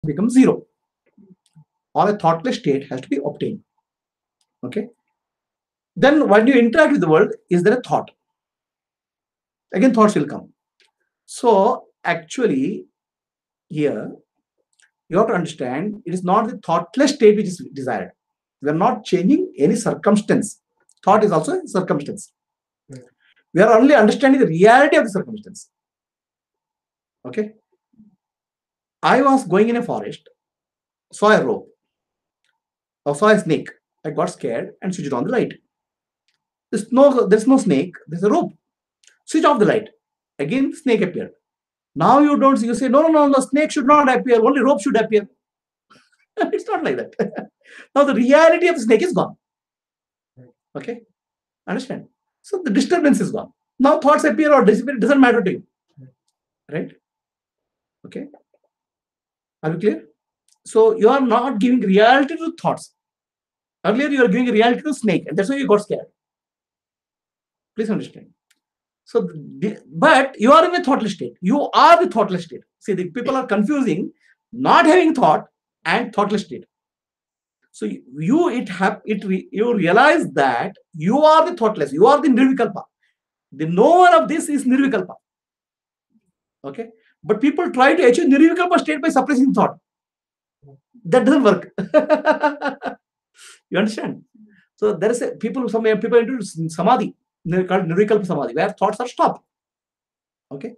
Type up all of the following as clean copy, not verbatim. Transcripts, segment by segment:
becomes zero, or a thoughtless state has to be obtained. Okay. Then when you interact with the world, is there a thought? Again, thoughts will come. So actually, here you have to understand it is not the thoughtless state which is desired. We are not changing any circumstance. Thought is also a circumstance. We are only understanding the reality of the circumstance. Okay. I was going in a forest, saw a rope, or saw a snake. I got scared and switched on the light. There's no snake, there's a rope. Switch off the light. Again, snake appeared. Now you say, no, snake should not appear, only rope should appear. It's not like that. Now the reality of the snake is gone. Okay, understand? So the disturbance is gone. Now thoughts appear or disappear, it doesn't matter to you. Right? Okay. Are you clear? So you are not giving reality to thoughts. Earlier you are giving reality to snake, and that's why you got scared. Please understand. So, but you are in a thoughtless state. You are the thoughtless state. See, the people are confusing not having thought and thoughtless state. So you realize that you are the thoughtless. You are the nirvikalpa. The knower of this is nirvikalpa. Okay, but people try to achieve nirvikalpa state by suppressing thought. That doesn't work. You understand? So there is some people into samadhi called nirvikalpa samadhi, where thoughts are stopped. Okay,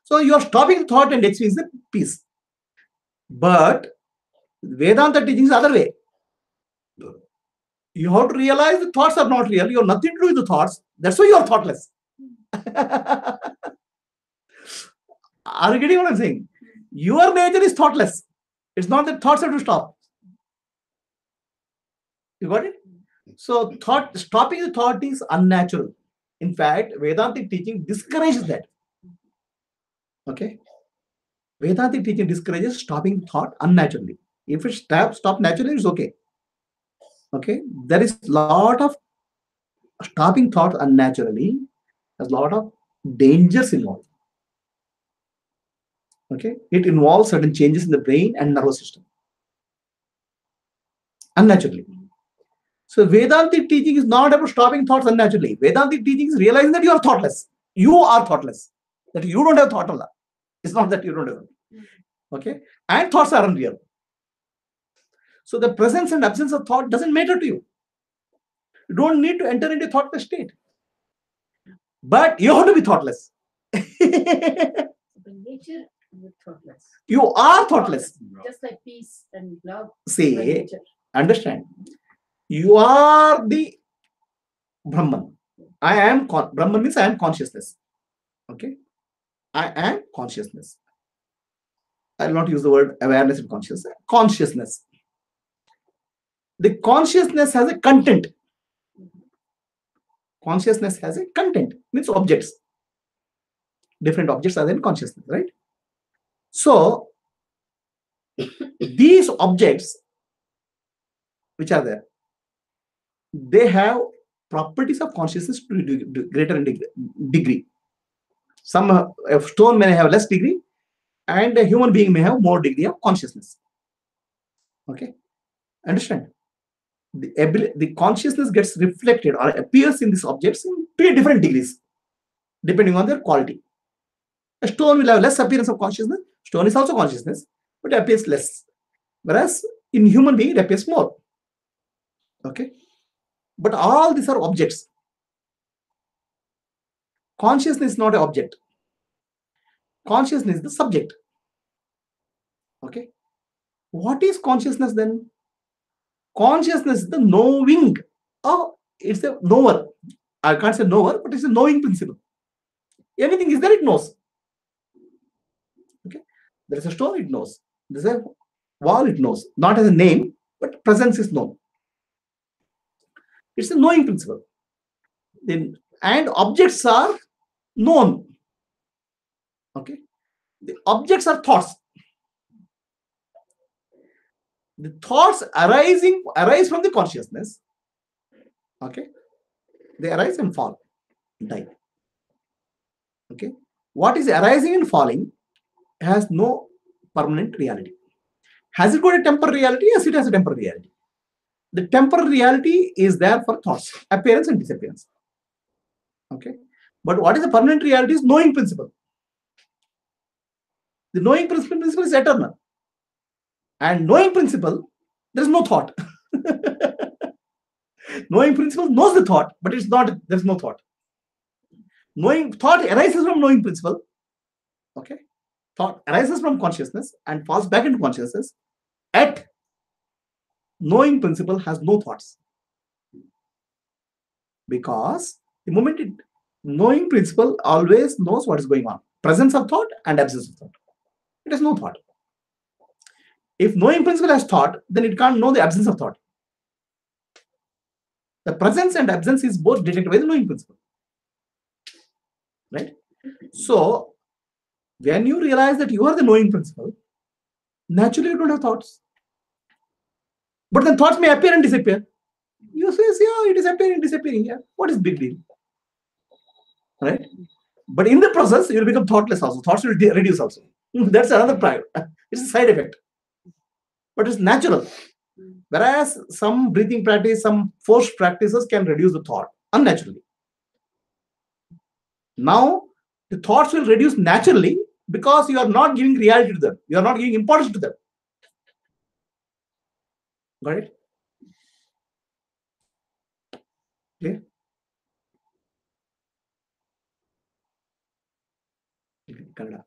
so you are stopping thought and experiencing the peace. But Vedanta teaching is the other way. You have to realize the thoughts are not real. You have nothing to do with the thoughts. That's why you are thoughtless. Are you getting what I'm saying? Your nature is thoughtless. It's not that thoughts have to stop. You got it? So stopping the thought is unnatural. In fact, Vedantic teaching discourages that. Okay? Vedantic teaching discourages stopping thought unnaturally. If it stop naturally, it's okay. Okay? There is a lot of stopping thought unnaturally. There's a lot of dangers involved. Okay? It involves certain changes in the brain and nervous system. Unnaturally. So Vedantic teaching is not about stopping thoughts unnaturally. Vedantic teaching is realizing that you are thoughtless. You are thoughtless. That you don't have thought. It's not that you don't have. Okay? And thoughts are unreal. So the presence and absence of thought doesn't matter to you. You don't need to enter into thoughtless state. But you have to be thoughtless. The nature is thoughtless. You are thoughtless. Just like peace and love. See, understand. You are the Brahman. I am Brahman means I am consciousness. Okay? I am consciousness. I will not use the word awareness and consciousness. Consciousness. The consciousness has a content. Consciousness has a content, means objects. Different objects are in consciousness, right? So, these objects which are there, they have properties of consciousness to greater degree. Some a stone may have less degree, and a human being may have more degree of consciousness. Okay, understand? The consciousness gets reflected or appears in these objects in 3 different degrees, depending on their quality. A stone will have less appearance of consciousness. Stone is also consciousness, but it appears less. Whereas in human being, it appears more. Okay, but all these are objects. Consciousness is not an object. Consciousness is the subject. Okay, what is consciousness then? Consciousness is the knowing. Oh, it's a knower. I can't say knower, but it's a knowing principle. Anything is there, it knows. Okay, there is a stone, it knows. There is a wall, it knows. Not as a name, but presence is known. It's a knowing principle. Then, and objects are known. Okay, the objects are thoughts. The thoughts arise from the consciousness. Okay, they arise and fall, die. Okay, what is arising and falling has no permanent reality. Has it got a temporary reality? Yes, it has a temporary reality. The temporary reality is there for thoughts, appearance and disappearance. Okay. But what is the permanent reality is knowing principle. The knowing principle is eternal. And knowing principle, there is no thought. Knowing principle knows the thought, but it's not, there's no thought. Knowing thought arises from knowing principle. Okay. Thought arises from consciousness and falls back into consciousness. At knowing principle has no thoughts. Because the moment it knowing principle always knows what is going on. Presence of thought and absence of thought. It has no thought. If knowing principle has thought, then it can't know the absence of thought. The presence and absence is both detected by the knowing principle. Right? So, when you realize that you are the knowing principle, naturally you don't have thoughts. But then thoughts may appear and disappear. You say, yeah, it is appearing, disappearing. Yeah. What is big deal? Right? But in the process, you will become thoughtless also. Thoughts will reduce also. That's another problem. It's a side effect. But it's natural. Whereas some breathing practice, some forced practices can reduce the thought unnaturally. Now, the thoughts will reduce naturally because you are not giving reality to them. You are not giving importance to them. Got it? Okay. Kannada.